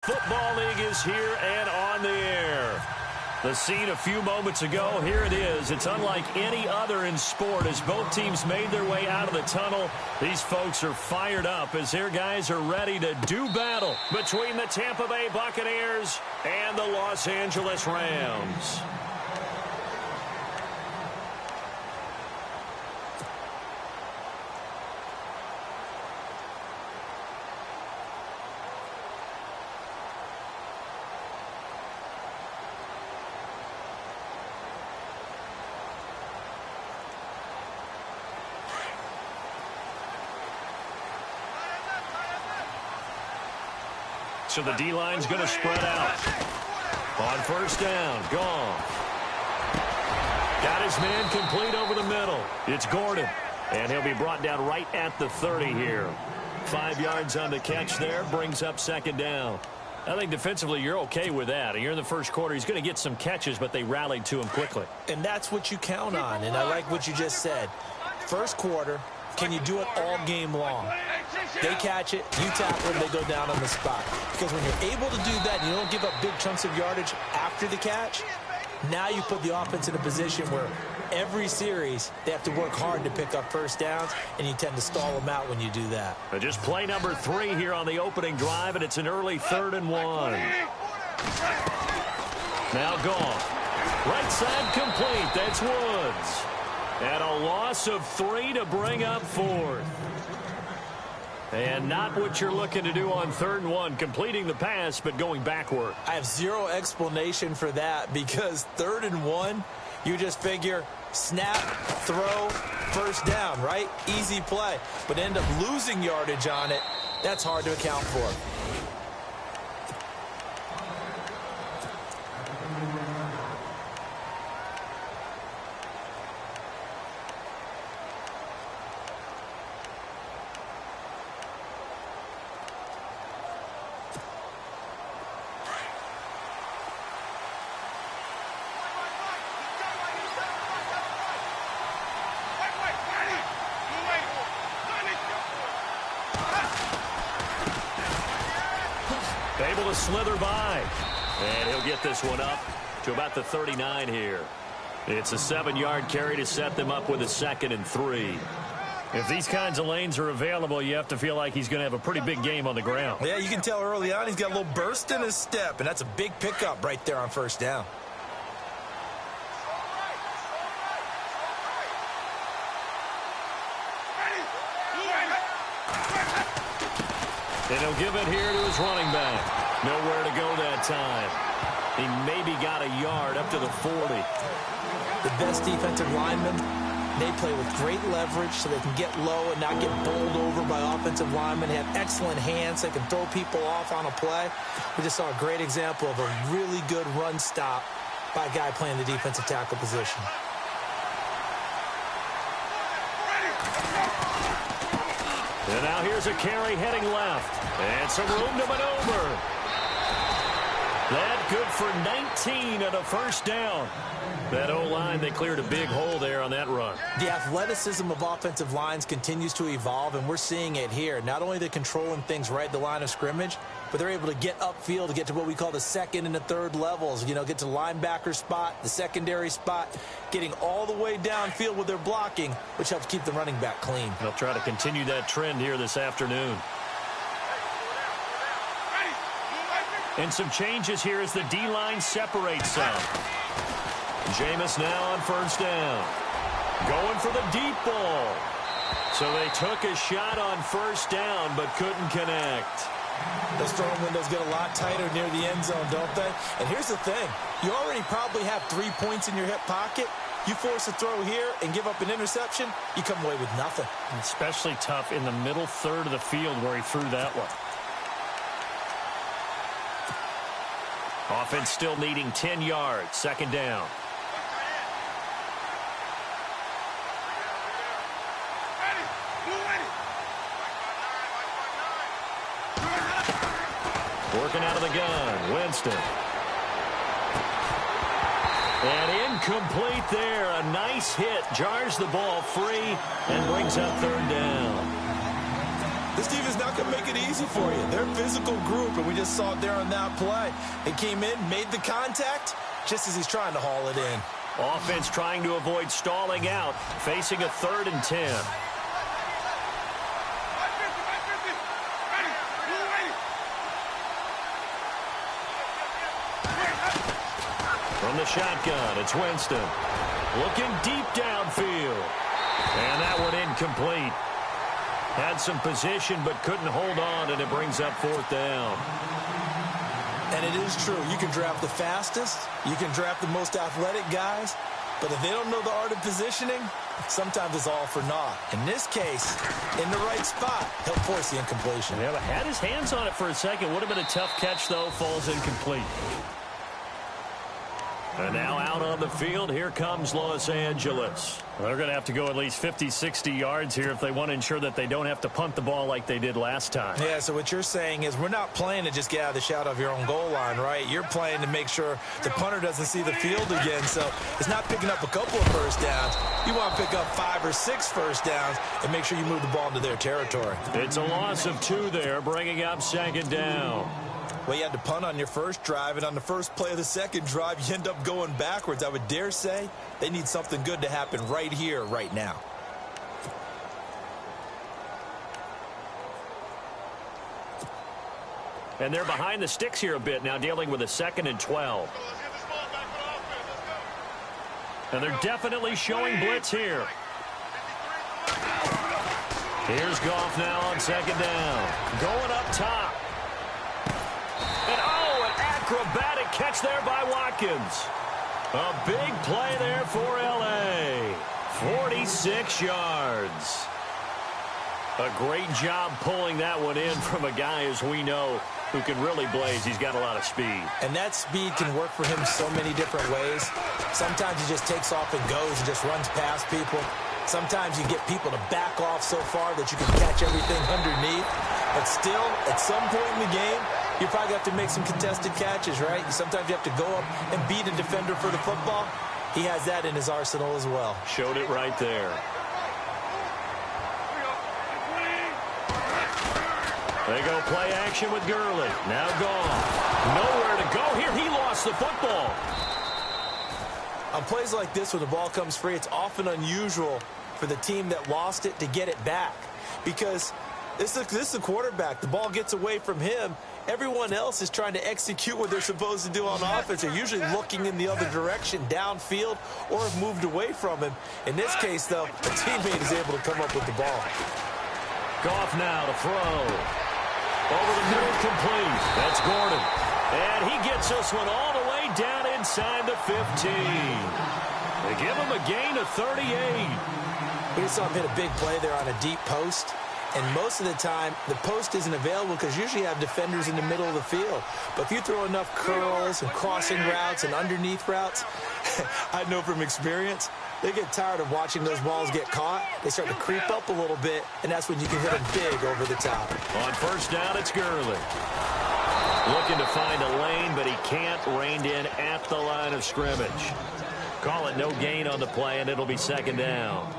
Football League is here and on the air. The scene a few moments ago, here it is. It's unlike any other in sport as both teams made their way out of the tunnel. These folks are fired up as their guys are ready to do battle between the Tampa Bay Buccaneers and the Los Angeles Rams. So the D-line's going to spread out. On first down, gone. Got his man complete over the middle. It's Gordon. And he'll be brought down right at the 30 here. 5 yards on the catch there. Brings up second down. I think defensively you're okay with that. You're in the first quarter. He's going to get some catches, but they rallied to him quickly. And that's what you count on. And I like what you just said. First quarter, can you do it all game long? They catch it, you tackle them, they go down on the spot. Because when you're able to do that, you don't give up big chunks of yardage after the catch, now you put the offense in a position where every series they have to work hard to pick up first downs, and you tend to stall them out when you do that. Just play number 3 here on the opening drive, and it's an early 3rd and 1. Now gone. Right side complete. That's Woods. And a loss of 3 to bring up 4th. And not what you're looking to do on 3rd and 1, completing the pass, but going backward. I have zero explanation for that because 3rd and 1, you just figure snap, throw, first down, right? Easy play. But end up losing yardage on it. That's hard to account for. Able to slither by. And he'll get this one up to about the 39 here. It's a 7-yard carry to set them up with a 2nd and 3. If these kinds of lanes are available, you have to feel like he's going to have a pretty big game on the ground. Yeah, you can tell early on he's got a little burst in his step, and that's a big pickup right there on first down. And he'll give it here to his running back. Nowhere to go that time. He maybe got a yard up to the 40. The best defensive linemen, they play with great leverage so they can get low and not get bowled over by offensive linemen. They have excellent hands. They can throw people off on a play. We just saw a great example of a really good run stop by a guy playing the defensive tackle position. And now here's a carry heading left. And some room to maneuver. That good for 19 and a first down. That O-line, they cleared a big hole there on that run. The athleticism of offensive lines continues to evolve, and we're seeing it here. Not only are they controlling things right at the line of scrimmage, but they're able to get upfield to get to what we call the 2nd and the 3rd levels. You know, get to the linebacker spot, the secondary spot, getting all the way downfield with their blocking, which helps keep the running back clean. They'll try to continue that trend here this afternoon. And some changes here as the D-line separates some. Jameis now on first down. Going for the deep ball. So they took a shot on first down but couldn't connect. Those throwing windows get a lot tighter near the end zone, don't they? And here's the thing. You already probably have 3 points in your hip pocket. You force a throw here and give up an interception, you come away with nothing. Especially tough in the middle 3rd of the field where he threw that one. Offense still needing 10 yards. 2nd down. Working out of the gun. Winston. And incomplete there. A nice hit. Jars the ball free and brings up 3rd down. This defense is not going to make it easy for you. They're a physical group, and we just saw it there on that play. They came in, made the contact, just as he's trying to haul it in. Offense trying to avoid stalling out, facing a 3rd and 10. From the shotgun, it's Winston. Looking deep downfield. And that one incomplete. Had some position but couldn't hold on, and it brings up 4th down. And it is true. You can draft the fastest. You can draft the most athletic guys. But if they don't know the art of positioning, sometimes it's all for naught. In this case, in the right spot, he'll force the incompletion. Yeah, but had his hands on it for a second. Would have been a tough catch, though. Falls incomplete. And now out on the field, here comes Los Angeles. They're going to have to go at least 50, 60 yards here if they want to ensure that they don't have to punt the ball like they did last time. Yeah, so what you're saying is we're not playing to just get out of the shadow of your own goal line, right? You're playing to make sure the punter doesn't see the field again. So it's not picking up a couple of first downs. You want to pick up 5 or 6 first downs and make sure you move the ball into their territory. It's a loss of 2 there, bringing up 2nd down. Well, you had to punt on your first drive, and on the first play of the second drive, you end up going backwards. I would dare say they need something good to happen right here, right now. And they're behind the sticks here a bit now, dealing with a 2nd and 12. And they're definitely showing blitz here. Here's Goff now on 2nd down. Going up top. And oh, an acrobatic catch there by Watkins. A big play there for L.A. 46 yards. A great job pulling that one in from a guy, as we know, who can really blaze. He's got a lot of speed. And that speed can work for him so many different ways. Sometimes he just takes off and goes and just runs past people. Sometimes you get people to back off so far that you can catch everything underneath. But still, at some point in the game, you probably have to make some contested catches, right? Sometimes you have to go up and beat a defender for the football. He has that in his arsenal as well. Showed it right there. They go play action with Gurley. Now gone. Nowhere to go here. He lost the football. On plays like this where the ball comes free, it's often unusual for the team that lost it to get it back. Because this is the quarterback. The ball gets away from him. Everyone else is trying to execute what they're supposed to do on offense. They're usually looking in the other direction, downfield, or have moved away from him. In this case, though, a teammate is able to come up with the ball. Goff now to throw. Over the middle, complete. That's Gordon. And he gets this one all the way down inside the 15. They give him a gain of 38. We saw him hit a big play there on a deep post. And most of the time, the post isn't available because usually you have defenders in the middle of the field. But if you throw enough curls and crossing routes and underneath routes, I know from experience, they get tired of watching those balls get caught. They start to creep up a little bit, and that's when you can hit them big over the top. On first down, it's Gurley. Looking to find a lane, but he can't. Reined in at the line of scrimmage. Call it no gain on the play, and it'll be 2nd down.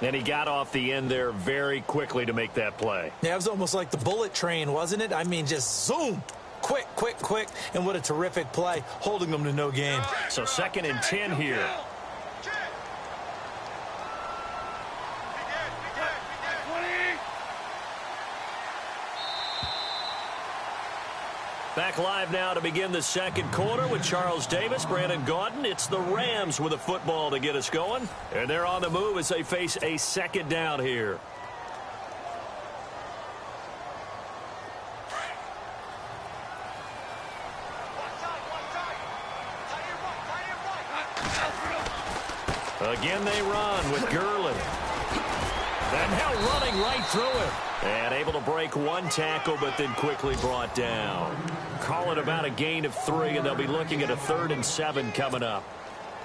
And he got off the end there very quickly to make that play. Yeah, it was almost like the bullet train, wasn't it? I mean, just zoom. Quick, quick, quick. And what a terrific play, holding them to no gain. So 2nd and 10 here. Back live now to begin the second quarter with Charles Davis, Brandon Gaudin. It's the Rams with a football to get us going. And they're on the move as they face a 2nd down here. Again they run with Gurley. And now running right through it. And able to break one tackle, but then quickly brought down. Call it about a gain of 3, and they'll be looking at a 3rd and 7 coming up.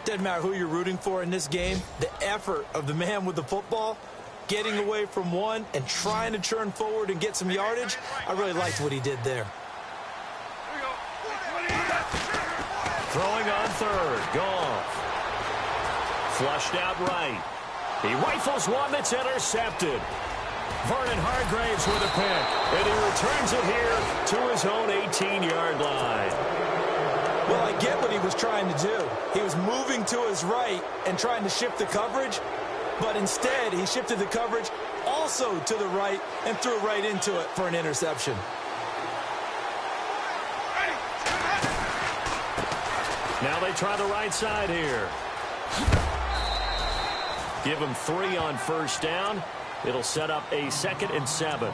Doesn't matter who you're rooting for in this game. The effort of the man with the football, getting away from one and trying to turn forward and get some yardage, I really liked what he did there. Throwing on 3rd. Goff. Flushed out right. He rifles one that's intercepted. Vernon Hargraves with a pick, and he returns it here to his own 18-yard line. Well, I get what he was trying to do. He was moving to his right and trying to shift the coverage, but instead he shifted the coverage also to the right and threw right into it for an interception. Now they try the right side here. Give him 3 on first down. It'll set up a 2nd and 7.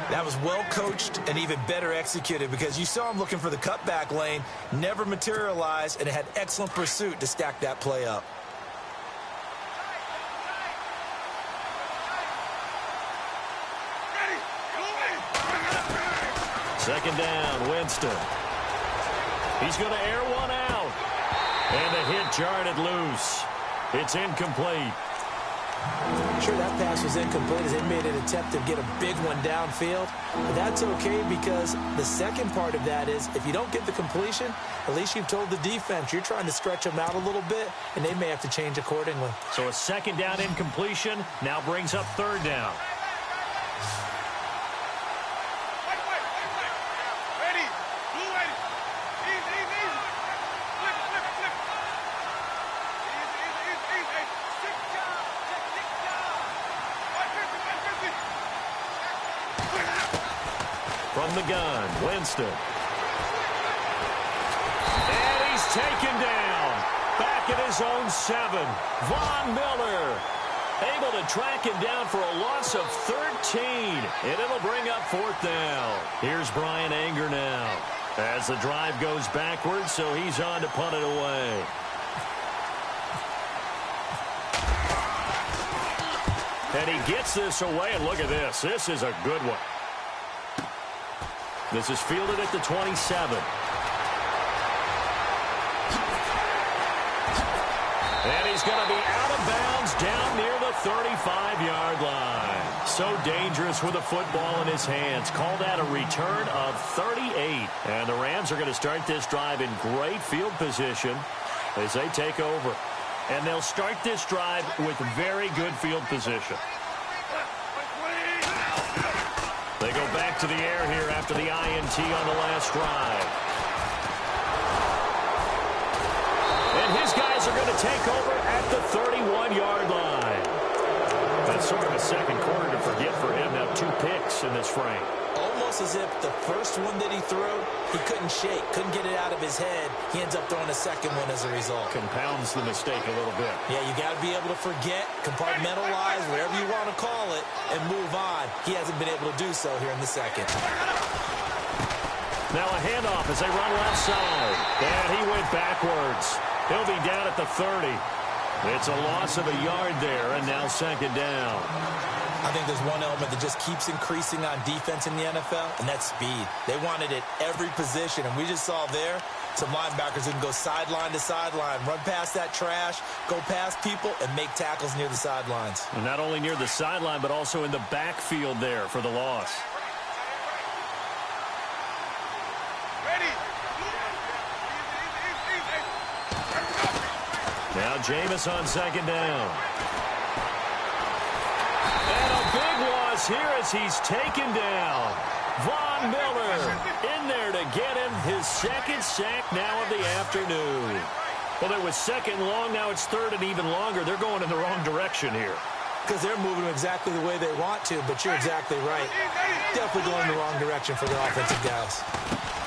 That was well coached and even better executed because you saw him looking for the cutback lane, never materialized, and had excellent pursuit to stack that play up. Second down, Winston. He's going to air one out. And the hit jarred it loose. It's incomplete. Sure, that pass was incomplete as they made an attempt to get a big one downfield. But that's okay because the second part of that is if you don't get the completion, at least you've told the defense you're trying to stretch them out a little bit, and they may have to change accordingly. So a second down incompletion now brings up third down. From the gun, Winston. And he's taken down. Back at his own 7. Von Miller able to track him down for a loss of 13. And it'll bring up 4th down. Here's Brian Anger now. As the drive goes backwards, so he's on to punt it away. And he gets this away, and look at this. This is a good one. This is fielded at the 27. And he's going to be out of bounds down near the 35-yard line. So dangerous with a football in his hands. Call that a return of 38. And the Rams are going to start this drive in great field position as they take over. And they'll start this drive with very good field position. They go back to the air here after the INT on the last drive. And his guys are going to take over at the 31-yard line. That's sort of a second quarter to forget for him. Now 2 picks in this frame. Almost as if the first one that he threw, he couldn't shake, couldn't get it out of his head. He ends up throwing a second one as a result. Compounds the mistake a little bit. Yeah, you got to be able to forget, compartmentalize, whatever you want to call it, and move on. He hasn't been able to do so here in the second. Now a handoff as they run left side. And he went backwards. He'll be down at the 30. It's a loss of a yard there, and now second down. I think there's one element that just keeps increasing on defense in the NFL, and that's speed. They want it at every position, and we just saw there some linebackers who can go sideline to sideline, run past that trash, go past people, and make tackles near the sidelines. And not only near the sideline, but also in the backfield there for the loss. Now Jameis on second down. And a big loss here as he's taken down. Von Miller in there to get him his second sack now of the afternoon. Well, it was second long. Now it's third and even longer. They're going in the wrong direction here. Because they're moving exactly the way they want to, but you're exactly right. Definitely going in the wrong direction for their offensive guys.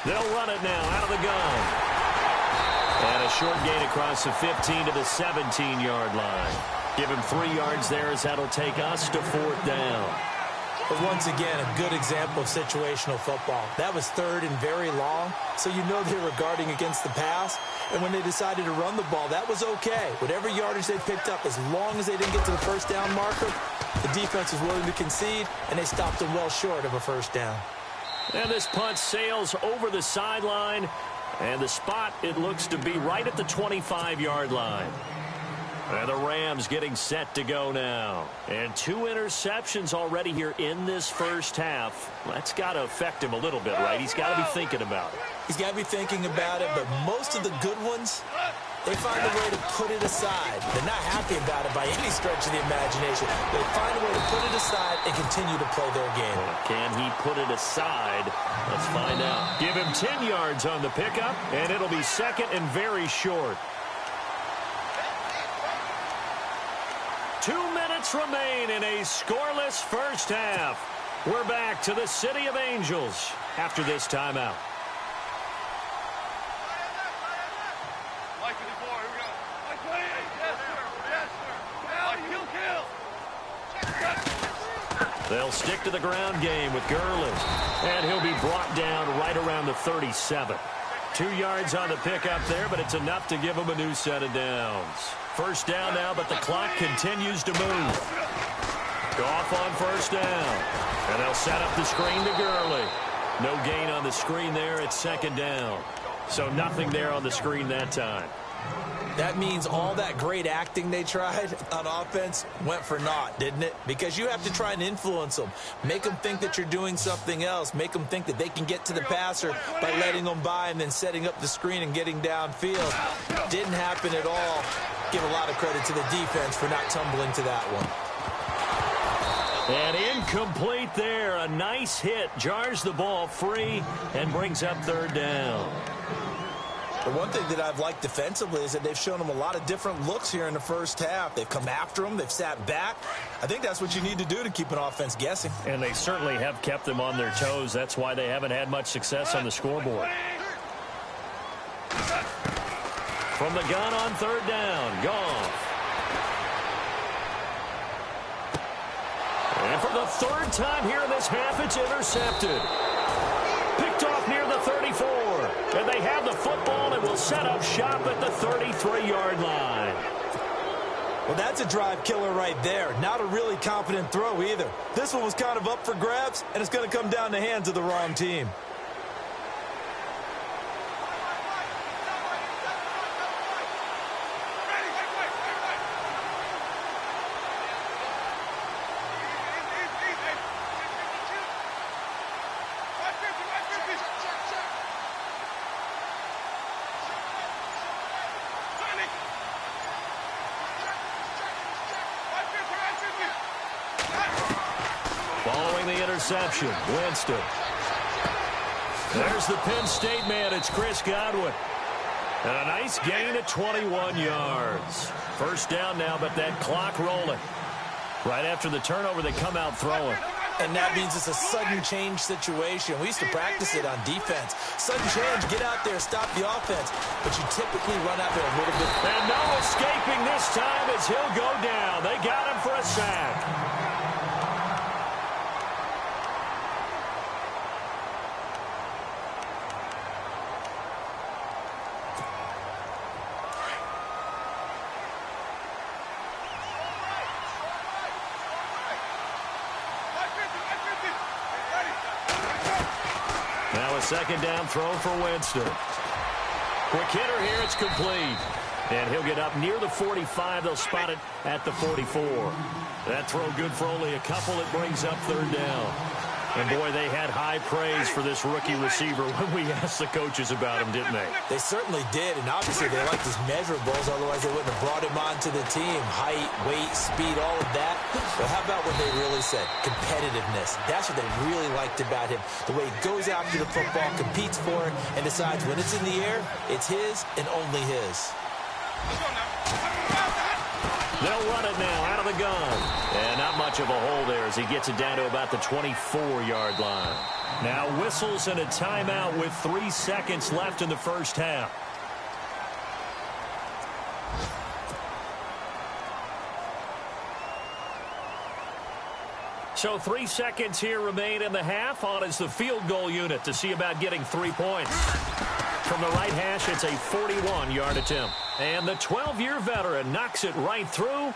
They'll run it now out of the gun. And a short gain across the 15 to the 17-yard line. Give him 3 yards there as that'll take us to 4th down. But once again, a good example of situational football. That was third and very long, so you know they were guarding against the pass. And when they decided to run the ball, that was okay. Whatever yardage they picked up, as long as they didn't get to the first down marker, the defense was willing to concede, and they stopped them well short of a first down. And this punt sails over the sideline. And the spot, it looks to be right at the 25-yard line. And the Rams getting set to go now. And 2 interceptions already here in this first half. That's got to affect him a little bit, right? He's got to be thinking about it. He's got to be thinking about it, but most of the good ones They find a way to put it aside. They're not happy about it by any stretch of the imagination. They find a way to put it aside and continue to play their game. Can he put it aside? Let's find out. Give him 10 yards on the pickup, and it'll be second and very short. 2 minutes remain in a scoreless first half. We're back to the City of Angels after this timeout. They'll stick to the ground game with Gurley. And he'll be brought down right around the 37. 2 yards on the pickup there, but it's enough to give him a new set of downs. First down now, but the clock continues to move. Goff on first down. And they'll set up the screen to Gurley. No gain on the screen there. It's second down. So nothing there on the screen that time. That means all that great acting they tried on offense went for naught, didn't it? Because you have to try and influence them. Make them think that you're doing something else. Make them think that they can get to the passer by letting them by and then setting up the screen and getting downfield. Didn't happen at all. Give a lot of credit to the defense for not tumbling to that one. And incomplete there. A nice hit. Jars the ball free and brings up third down. The one thing that I've liked defensively is that they've shown them a lot of different looks here in the first half. They've come after them. They've sat back. I think that's what you need to do to keep an offense guessing. And they certainly have kept them on their toes. That's why they haven't had much success on the scoreboard. From the gun on third down. Gone. And for the third time here in this half, it's intercepted. Picked off near the 34. And they have the football and will set up shop at the 33-yard line. Well, that's a drive killer right there. Not a really confident throw either. This one was kind of up for grabs, and it's going to come down the hands of the wrong team. Following the interception, Winston. There's the Penn State man. It's Chris Godwin. And a nice gain at 21 yards. First down now, but that clock rolling. Right after the turnover, they come out throwing. And that means it's a sudden change situation. We used to practice it on defense. Sudden change, get out there, stop the offense. But you typically run out there a little bit. And no escaping this time as he'll go down. They got him for a sack. Now a second down throw for Winston. Quick hitter here, it's complete. And he'll get up near the 45. They'll spot it at the 44. That throw good for only a couple. It brings up third down. And, boy, they had high praise for this rookie receiver when we asked the coaches about him, didn't they? They certainly did, and obviously they liked his measurables. Otherwise, they wouldn't have brought him onto the team. Height, weight, speed, all of that. But how about what they really said? Competitiveness. That's what they really liked about him. The way he goes after the football, competes for it, and decides when it's in the air, it's his and only his. They'll run it now out of the gun. And not much of a hole there as he gets it down to about the 24-yard line. Now whistles and a timeout with 3 seconds left in the first half. So 3 seconds here remain in the half. On is the field goal unit to see about getting 3 points. From the right hash, it's a 41-yard attempt. And the 12-year veteran knocks it right through.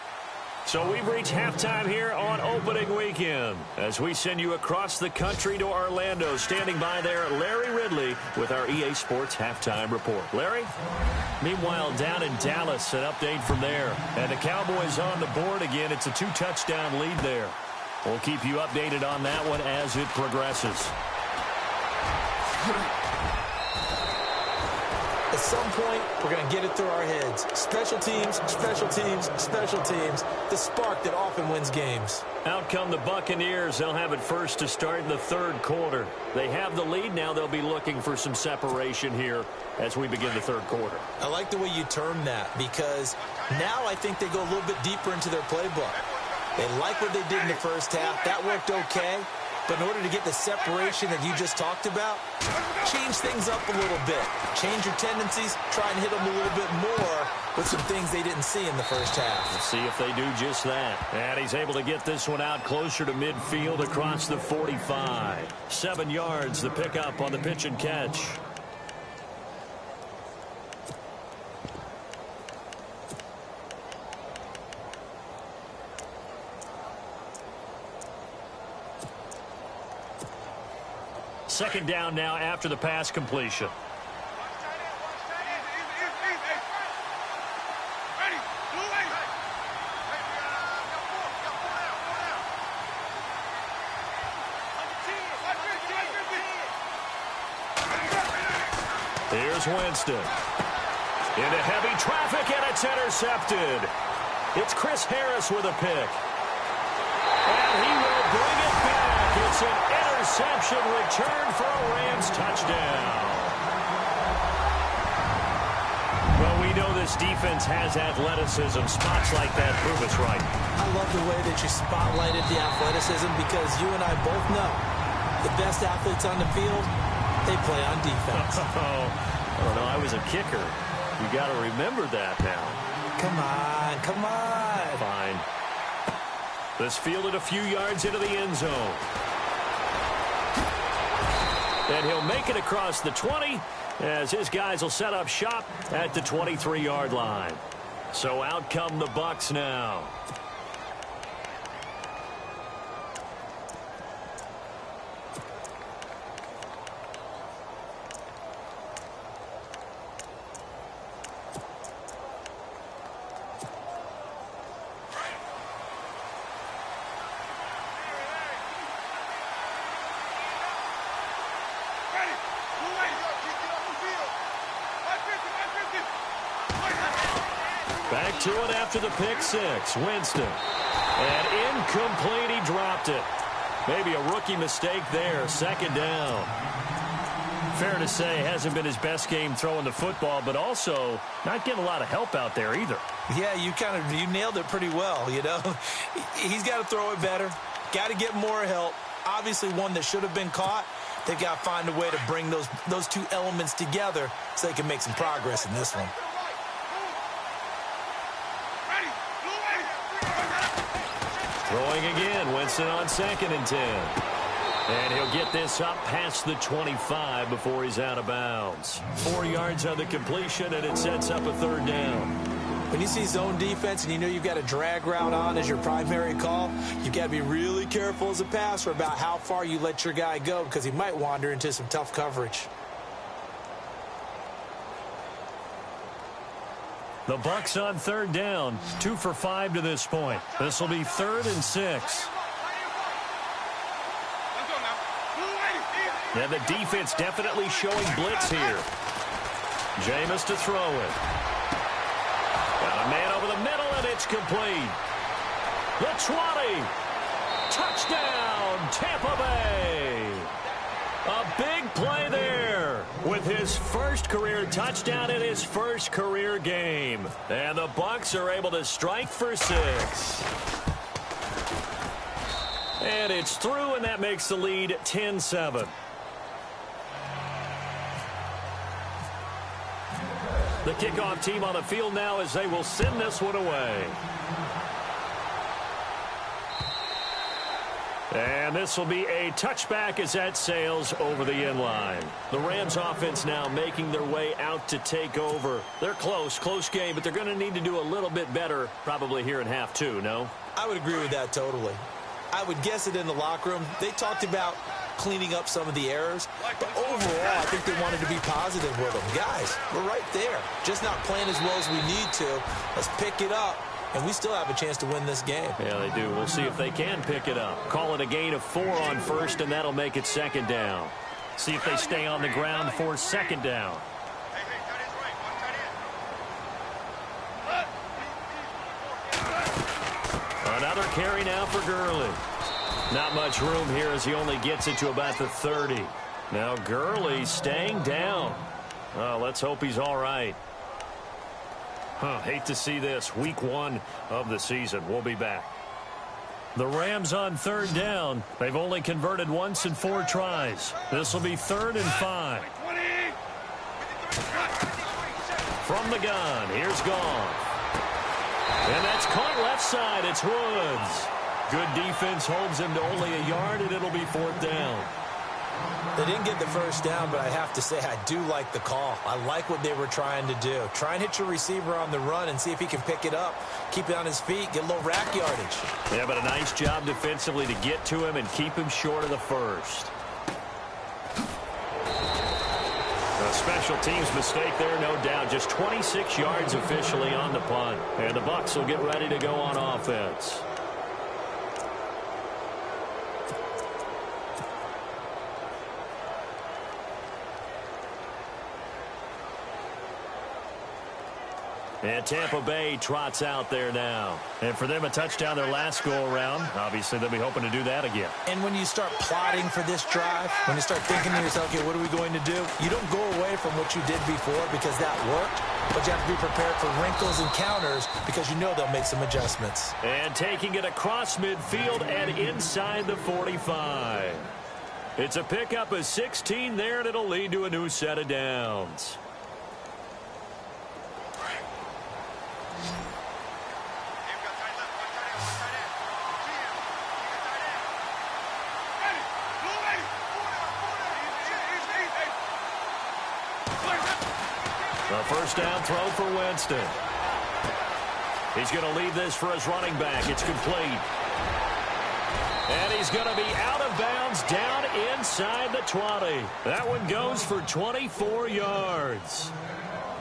So we've reached halftime here on opening weekend as we send you across the country to Orlando. Standing by there, Larry Ridley with our EA Sports halftime report. Larry? Meanwhile, down in Dallas, an update from there. And the Cowboys on the board again. It's a 2-touchdown lead there. We'll keep you updated on that one as it progresses. The some point, we're going to get it through our heads. Special teams, special teams, special teams. The spark that often wins games. Out come the Buccaneers. They'll have it first to start in the third quarter. They have the lead now. They'll be looking for some separation here as we begin the third quarter. I like the way you term that, because now I think they go a little bit deeper into their playbook. They like what they did in the first half. That worked okay. But in order to get the separation that you just talked about, change things up a little bit. Change your tendencies, try and hit them a little bit more with some things they didn't see in the first half. We'll see if they do just that. And he's able to get this one out closer to midfield across the 45. 7 yards, the pickup on the pitch and catch. Second down now after the pass completion. Here's Winston. Into heavy traffic, and it's intercepted. It's Chris Harris with a pick. And he will bring it back. It's an interception return for a Rams touchdown. Well, we know this defense has athleticism. Spots like that prove us right. I love the way that you spotlighted the athleticism, because you and I both know the best athletes on the field, they play on defense. I don't know. I was a kicker. You got to remember that now. Come on, come on. Fine. This fielded a few yards into the end zone. And he'll make it across the 20 as his guys will set up shop at the 23-yard line. So out come the Bucs now. Back to it after the pick six. Winston. And incomplete. He dropped it. Maybe a rookie mistake there. Second down. Fair to say, hasn't been his best game throwing the football, but also not getting a lot of help out there either. Yeah, you nailed it pretty well, you know. He's got to throw it better. Got to get more help. Obviously one that should have been caught. They've got to find a way to bring those two elements together so they can make some progress in this one. Throwing again, Winston on 2nd and 10. And he'll get this up past the 25 before he's out of bounds. 4 yards on the completion, and it sets up a third down. When you see zone defense and you know you've got a drag route on as your primary call, you've got to be really careful as a passer about how far you let your guy go, because he might wander into some tough coverage. The Bucs on third down, 2 for 5 to this point. This will be 3rd and 6. And the defense definitely showing blitz here. Jameis to throw it. Got a man over the middle, and it's complete. The 20. Touchdown, Tampa Bay. A big play there with his first career touchdown in his first career game. And the Bucs are able to strike for 6. And it's through, and that makes the lead 10-7. The kickoff team on the field now as they will send this one away. And this will be a touchback as that sails over the end line. The Rams offense now making their way out to take over. They're close game, but they're going to need to do a little bit better probably here in half 2, no? I would agree with that totally. I would guess it in the locker room. They talked about cleaning up some of the errors, but overall, I think they wanted to be positive with them. Guys, we're right there. Just not playing as well as we need to. Let's pick it up. And we still have a chance to win this game. Yeah, they do. We'll see if they can pick it up. Call it a gain of 4 on first, and that'll make it 2nd down. See if they stay on the ground for 2nd down. Another carry now for Gurley. Not much room here as he only gets it to about the 30. Now Gurley staying down. Let's hope he's all right. Hate to see this. Week 1 of the season. We'll be back. The Rams on 3rd down. They've only converted once in 4 tries. This will be 3rd and 5. From the gun, here's Goff. And that's caught left side. It's Woods. Good defense holds him to only a yard, and it'll be 4th down. They didn't get the first down, but I have to say I do like the call. I like what they were trying to do. Try and hit your receiver on the run and see if he can pick it up. Keep it on his feet, get a little rack yardage. Yeah, but a nice job defensively to get to him and keep him short of the first. A special teams mistake there, no doubt. Just 26 yards officially on the punt. And the Bucs will get ready to go on offense. And Tampa Bay trots out there now. And for them, a touchdown their last go-around. Obviously, they'll be hoping to do that again. And when you start plotting for this drive, when you start thinking to yourself, okay, what are we going to do? You don't go away from what you did before because that worked, but you have to be prepared for wrinkles and counters because you know they'll make some adjustments. And taking it across midfield and inside the 45. It's a pickup of 16 there, and it'll lead to a new set of downs. A first down throw for Winston. He's going to leave this for his running back. It's complete. And he's going to be out of bounds down inside the 20. That one goes for 24 yards.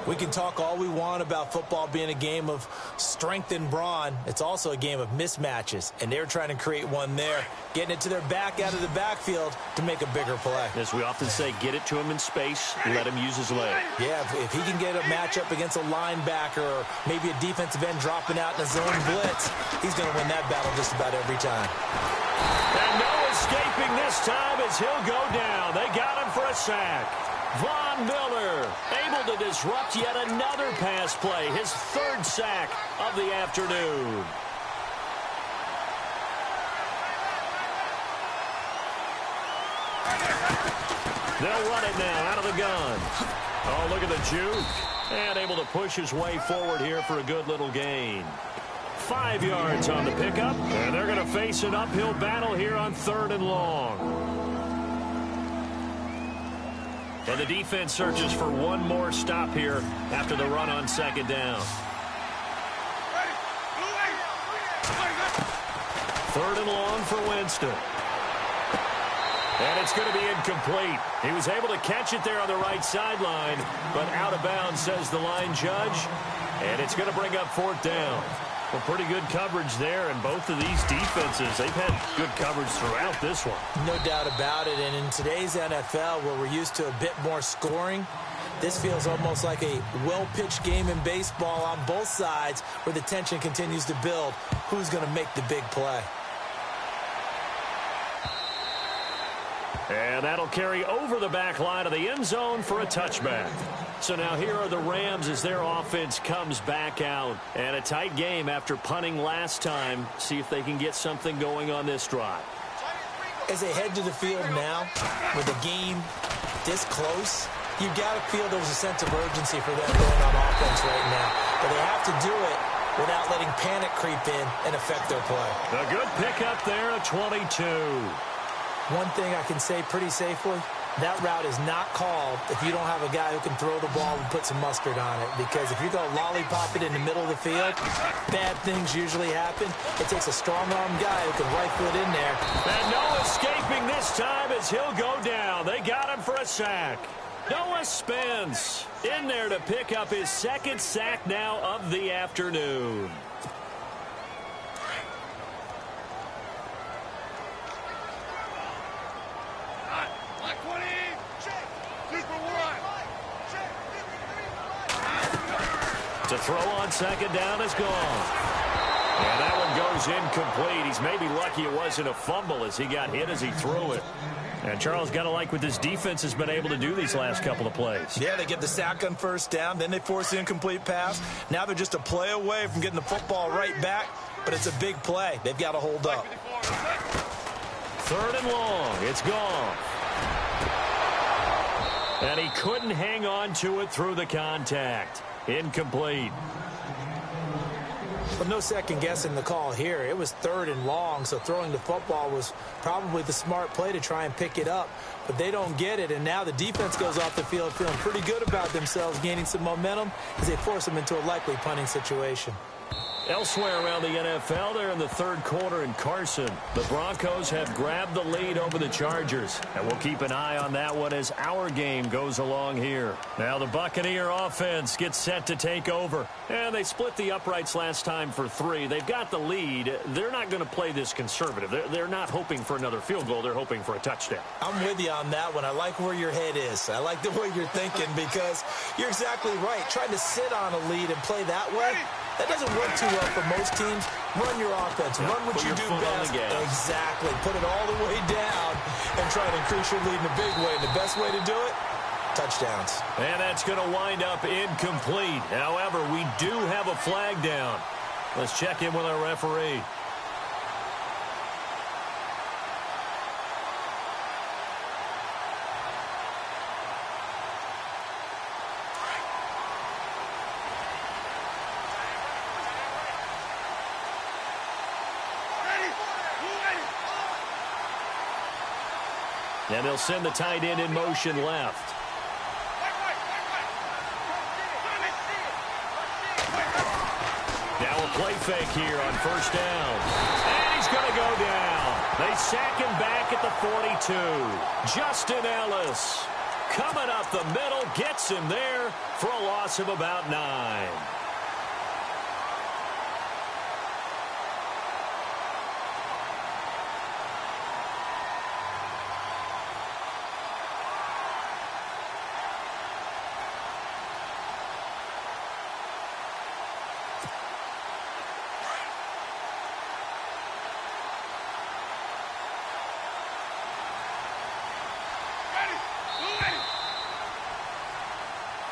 We can talk all we want about football being a game of strength and brawn. It's also a game of mismatches, and they're trying to create one there, getting it to their back out of the backfield to make a bigger play. As we often say, get it to him in space, let him use his leg. Yeah, if he can get a matchup against a linebacker or maybe a defensive end dropping out in a zone blitz, he's going to win that battle just about every time. And no escaping this time as he'll go down. They got him for a sack. Von Miller able to disrupt yet another pass play, his 3rd sack of the afternoon. They'll run it now out of the gun. Oh, look at the juke. And able to push his way forward here for a good little gain. 5 yards on the pickup, and they're going to face an uphill battle here on 3rd and long. And the defense searches for one more stop here after the run on 2nd down. 3rd and long for Winston. And it's going to be incomplete. He was able to catch it there on the right sideline, but out of bounds, says the line judge. And it's going to bring up 4th down. Well, pretty good coverage there, and both of these defenses, they've had good coverage throughout this one. No doubt about it, and in today's NFL, where we're used to a bit more scoring, this feels almost like a well-pitched game in baseball on both sides where the tension continues to build. Who's going to make the big play? And that'll carry over the back line of the end zone for a touchback. So now here are the Rams as their offense comes back out. And a tight game after punting last time. See if they can get something going on this drive. As they head to the field now, with the game this close, you've got to feel there's a sense of urgency for them going on offense right now. But they have to do it without letting panic creep in and affect their play. A good pickup there at 22. One thing I can say pretty safely, that route is not called if you don't have a guy who can throw the ball and put some mustard on it. Because if you go lollipop it in the middle of the field, bad things usually happen. It takes a strong-arm guy who can rifle it in there. And no escaping this time as he'll go down. They got him for a sack. Noah Spence in there to pick up his 2nd sack now of the afternoon. To throw on 2nd down is gone. And that one goes incomplete. He's maybe lucky it wasn't a fumble as he got hit as he threw it. And Charles, got to like what this defense has been able to do these last couple of plays. Yeah, they get the sack on first down, then they force the incomplete pass. Now they're just a play away from getting the football right back, but it's a big play. They've got to hold up. 3rd and long. It's gone. And he couldn't hang on to it through the contact. Incomplete. But no second guessing the call here. It was 3rd and long, so throwing the football was probably the smart play to try and pick it up. But they don't get it, and now the defense goes off the field feeling pretty good about themselves, gaining some momentum as they force them into a likely punting situation. Elsewhere around the NFL, they're in the 3rd quarter in Carson. The Broncos have grabbed the lead over the Chargers, and we'll keep an eye on that one as our game goes along here. Now the Buccaneer offense gets set to take over, and they split the uprights last time for 3. They've got the lead. They're not going to play this conservative. They're not hoping for another field goal. They're hoping for a touchdown. I'm with you on that one. I like where your head is. I like the way you're thinking because you're exactly right. Trying to sit on a lead and play that way, that doesn't work too well for most teams. Run your offense. Run what you do best. Exactly. Put it all the way down and try to increase your lead in a big way. And the best way to do it, touchdowns. And that's going to wind up incomplete. However, we do have a flag down. Let's check in with our referee. And they'll send the tight end in motion left. Now a play fake here on 1st down. And he's going to go down. They sack him back at the 42. Justin Ellis coming up the middle, gets him there for a loss of about 9.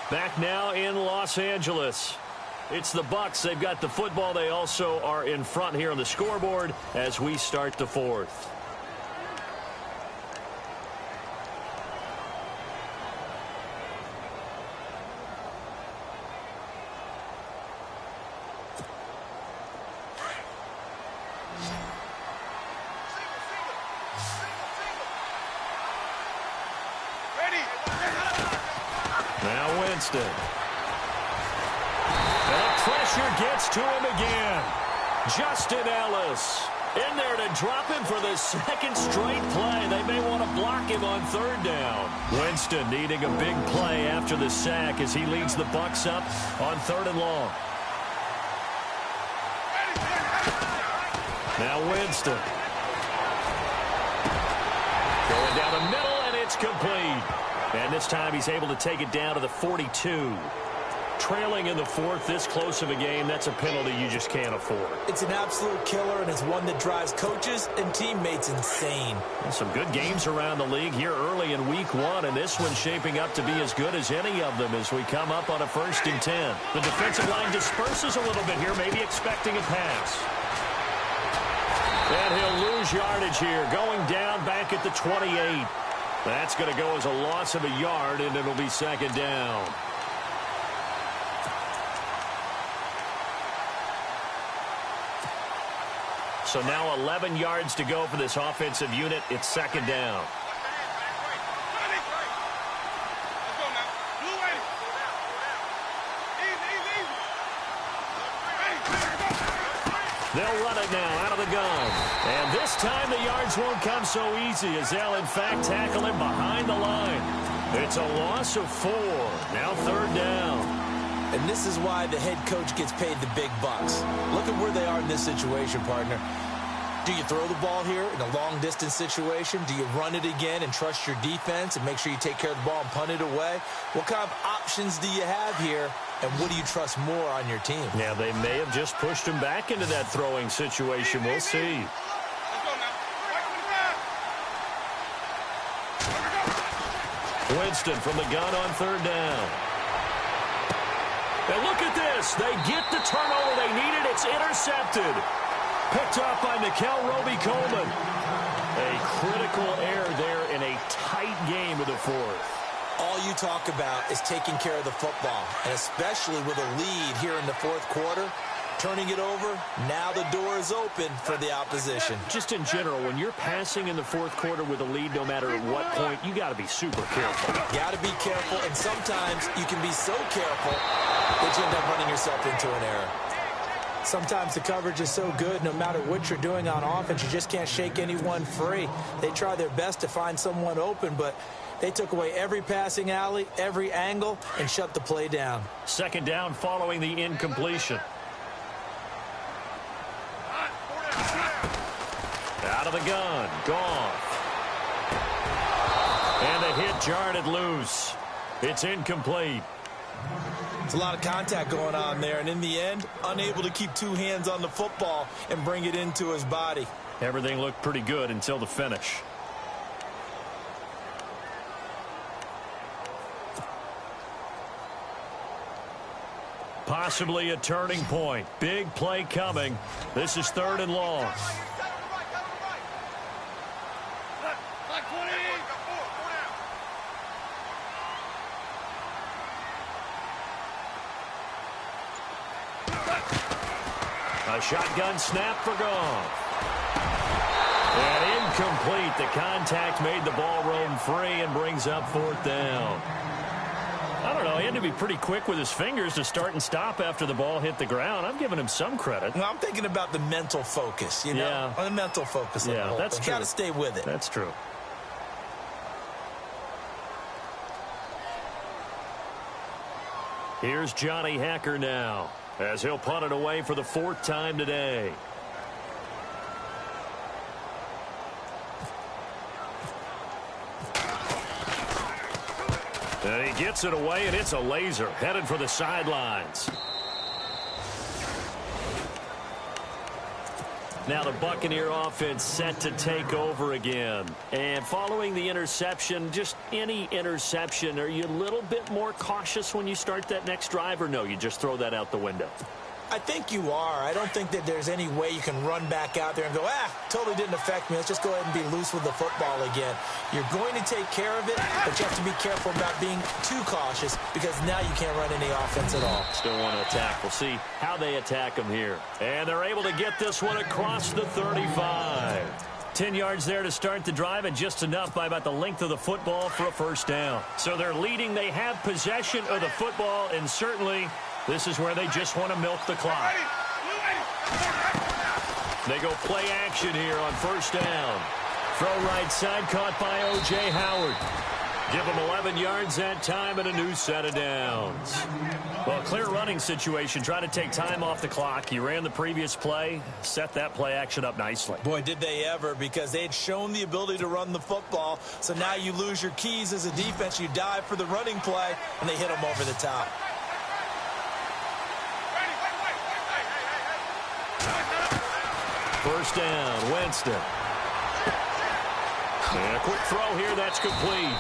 Back now in Los Angeles. It's the Bucs. They've got the football. They also are in front here on the scoreboard as we start the 4th. And the pressure gets to him again. Justin Ellis in there to drop him for the 2nd straight play. They may want to block him on 3rd down. Winston needing a big play after the sack as he leads the Bucs up on 3rd and long. Now Winston. Going down the middle, and it's complete. And this time he's able to take it down to the 42. Trailing in the 4th, this close of a game, that's a penalty you just can't afford. It's an absolute killer, and it's one that drives coaches and teammates insane. And some good games around the league here early in week 1, and this one's shaping up to be as good as any of them as we come up on a 1st and 10. The defensive line disperses a little bit here, maybe expecting a pass. And he'll lose yardage here, going down back at the 28. That's going to go as a loss of a yard, and it'll be 2nd down. So now 11 yards to go for this offensive unit. It's 2nd down. They'll run it now out of the gun. And this time the yards won't come so easy as they'll, in fact, tackle him behind the line. It's a loss of 4. Now 3rd down. And this is why the head coach gets paid the big bucks. Look at where they are in this situation, partner. Do you throw the ball here in a long-distance situation? Do you run it again and trust your defense and make sure you take care of the ball and punt it away? What kind of options do you have here? and what do you trust more on your team? Yeah, they may have just pushed him back into that throwing situation. We'll see. Winston from the gun on third down. And look at this. They get the turnover they needed. It's intercepted. Picked up by Nickel Roby-Coleman. A critical error there in a tight game of the fourth. All you talk about is taking care of the football, and especially with a lead here in the fourth quarter, turning it over, now the door is open for the opposition. Just in general, when you're passing in the fourth quarter with a lead, no matter at what point, you got to be super careful. Got to be careful, and sometimes you can be so careful that you end up running yourself into an error. Sometimes the coverage is so good, no matter what you're doing on offense, you just can't shake anyone free. They try their best to find someone open, but they took away every passing alley, every angle, and shut the play down. Second down following the incompletion. Out of the gun, Goff. And a hit jarred it loose. It's incomplete. It's a lot of contact going on there, and in the end, unable to keep two hands on the football and bring it into his body. Everything looked pretty good until the finish. Possibly a turning point. Big play coming. This is third and long. A shotgun snap for Goff. And incomplete. The contact made the ball roam free and brings up fourth down. I don't know. He had to be pretty quick with his fingers to start and stop after the ball hit the ground. I'm giving him some credit. Well, I'm thinking about the mental focus, you know? Yeah. On the mental focus. Yeah, that's true. Got to stay with it. That's true. Here's Johnny Hacker now, as he'll punt it away for the fourth time today. And he gets it away, and it's a laser, headed for the sidelines. Now the Buccaneer offense set to take over again. And following the interception, just any interception, are you a little bit more cautious when you start that next drive, or no, you just throw that out the window? I think you are. I don't think that there's any way you can run back out there and go, totally didn't affect me. Let's just go ahead and be loose with the football again. You're going to take care of it, but you have to be careful about being too cautious because now you can't run any offense at all. Still want to attack. We'll see how they attack them here. And they're able to get this one across the 35. 10 yards there to start the drive, and just enough by about the length of the football for a first down. So they're leading. They have possession of the football, and certainly this is where they just want to milk the clock. They go play action here on first down. Throw right side, caught by O.J. Howard. Give them 11 yards that time and a new set of downs. Well, clear running situation. Try to take time off the clock. He ran the previous play, set that play action up nicely. Boy, did they ever, because they had shown the ability to run the football. So now you lose your keys as a defense. You dive for the running play, and they hit them over the top. First down, Winston. And a quick throw here, that's complete.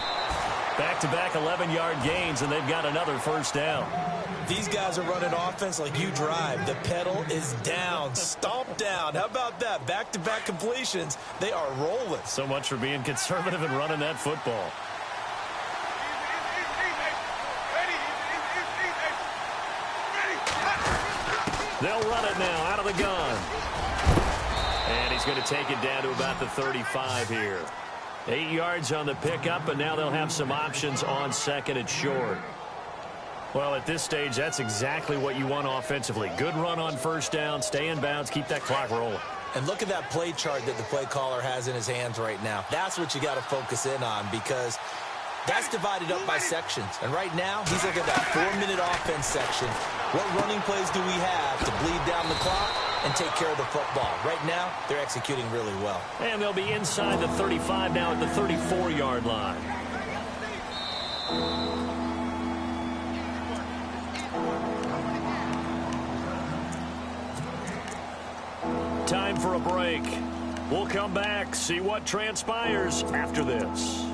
Back-to-back 11-yard gains, and they've got another first down. These guys are running offense like you drive. The pedal is down, stomp down. How about that? Back-to-back completions. They are rolling. So much for being conservative and running that football. They'll run it now out of the gun. And he's going to take it down to about the 35 here. 8 yards on the pickup, and now they'll have some options on second and short. Well, at this stage, that's exactly what you want offensively. Good run on first down, stay in bounds, keep that clock rolling. And look at that play chart that the play caller has in his hands right now. That's what you got to focus in on, because that's divided up by sections. And right now, he's looking at that 4-minute offense section. What running plays do we have to bleed down the clock and take care of the football? Right now, they're executing really well. And they'll be inside the 35 now at the 34-yard line. break. We'll come back, see what transpires after this.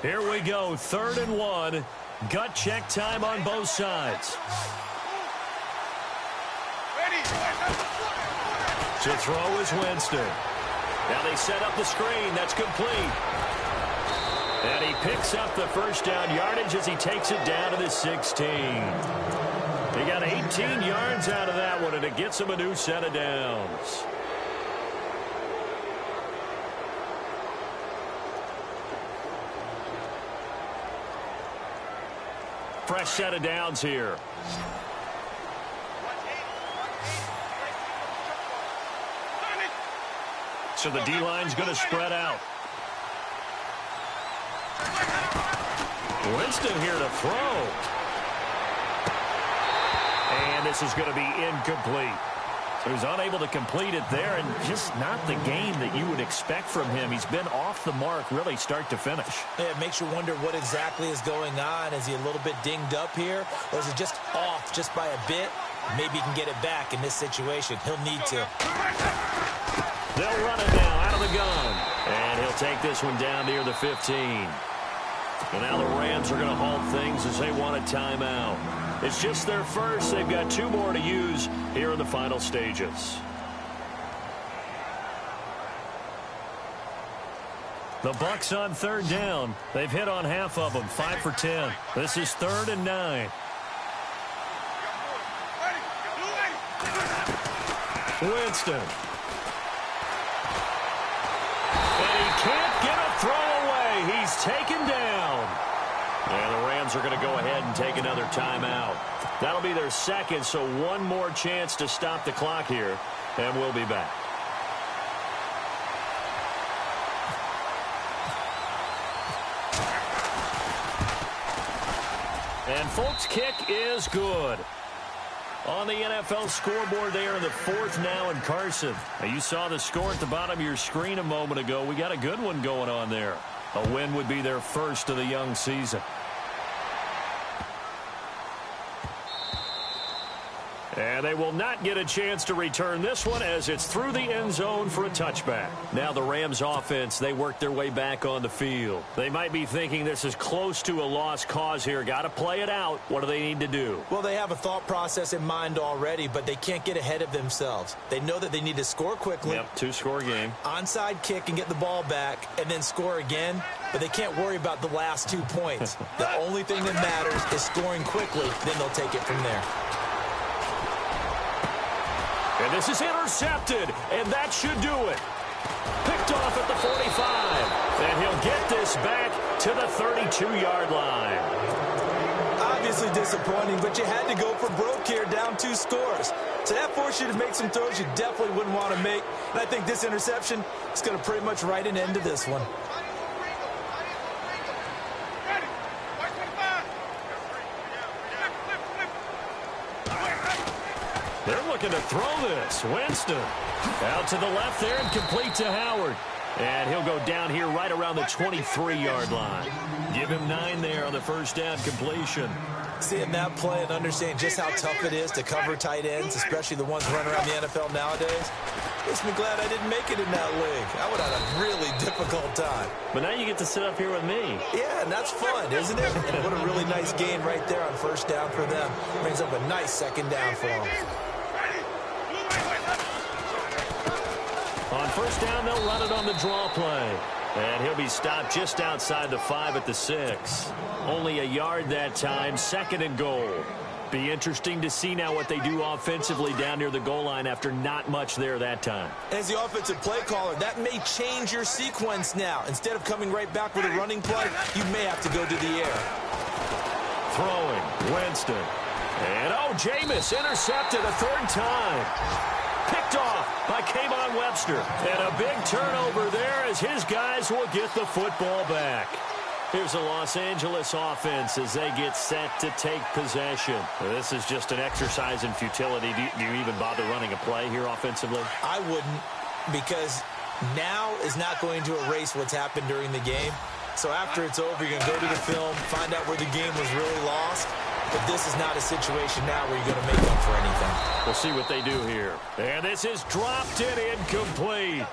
Here we go, 3rd and 1. Gut check time on both sides. To throw is Winston. Now they set up the screen. That's complete. And he picks up the first down yardage as he takes it down to the 16. He got 18 yards out of that one, and it gets him a new set of downs. Fresh set of downs here. So the D-line's going to spread out. Winston here to throw. And this is going to be incomplete. So he's unable to complete it there, and just not the game that you would expect from him. He's been off the mark really start to finish. Yeah, it makes you wonder what exactly is going on. Is he a little bit dinged up here, or is it just off just by a bit? Maybe he can get it back in this situation. He'll need to. They'll run it now out of the gun. And he'll take this one down near the 15. And now the Rams are going to halt things as they want a timeout. It's just their first. They've got 2 more to use here in the final stages. The Bucs on 3rd down. They've hit on half of them, 5 for 10. This is 3rd and 9. Winston. And he can't get a throw away. He's taken down. And the Rams are going to go ahead and take another timeout. That'll be their second, so one more chance to stop the clock here, and we'll be back. And folks, kick is good. On the NFL scoreboard there in the 4th now in Carson. Now you saw the score at the bottom of your screen a moment ago. We got a good one going on there. A win would be their first of the young season. And they will not get a chance to return this one as it's through the end zone for a touchback. Now the Rams offense, they work their way back on the field. They might be thinking this is close to a lost cause here. Got to play it out. What do they need to do? Well, they have a thought process in mind already, but they can't get ahead of themselves. They know that they need to score quickly. Yep, 2-score game. Onside kick and get the ball back and then score again. But they can't worry about the last 2 points. The only thing that matters is scoring quickly. Then they'll take it from there. And this is intercepted, and that should do it. Picked off at the 45, and he'll get this back to the 32-yard line. Obviously disappointing, but you had to go for broke here, down 2 scores. So that forced you to make some throws you definitely wouldn't want to make. And I think this interception is going to pretty much write an end to this one. They're looking to throw this. Winston out to the left there and complete to Howard. And he'll go down here right around the 23-yard line. Give him 9 there on the first down completion. Seeing that play and understanding just how tough it is to cover tight ends, especially the ones running around the NFL nowadays, makes me glad I didn't make it in that league. I would have had a really difficult time. But now you get to sit up here with me. Yeah, and that's fun, isn't it? And what a really nice gain right there on first down for them. Brings up a nice second down for them. On first down, they'll run it on the draw play. And he'll be stopped just outside the 5 at the 6. Only a yard that time, 2nd and goal. Be interesting to see now what they do offensively down near the goal line after not much there that time. As the offensive play caller, that may change your sequence now. Instead of coming right back with a running play, you may have to go to the air. Throwing, Winston. And, Jameis intercepted a 3rd time. Picked off by Kayvon Webster. And a big turnover there as his guys will get the football back. Here's the Los Angeles offense as they get set to take possession. This is just an exercise in futility. Do you even bother running a play here offensively? I wouldn't, because now is not going to erase what's happened during the game. So after it's over, you're going to go to the film, find out where the game was really lost. But this is not a situation now where you're going to make up for anything. We'll see what they do here. And this is dropped and incomplete.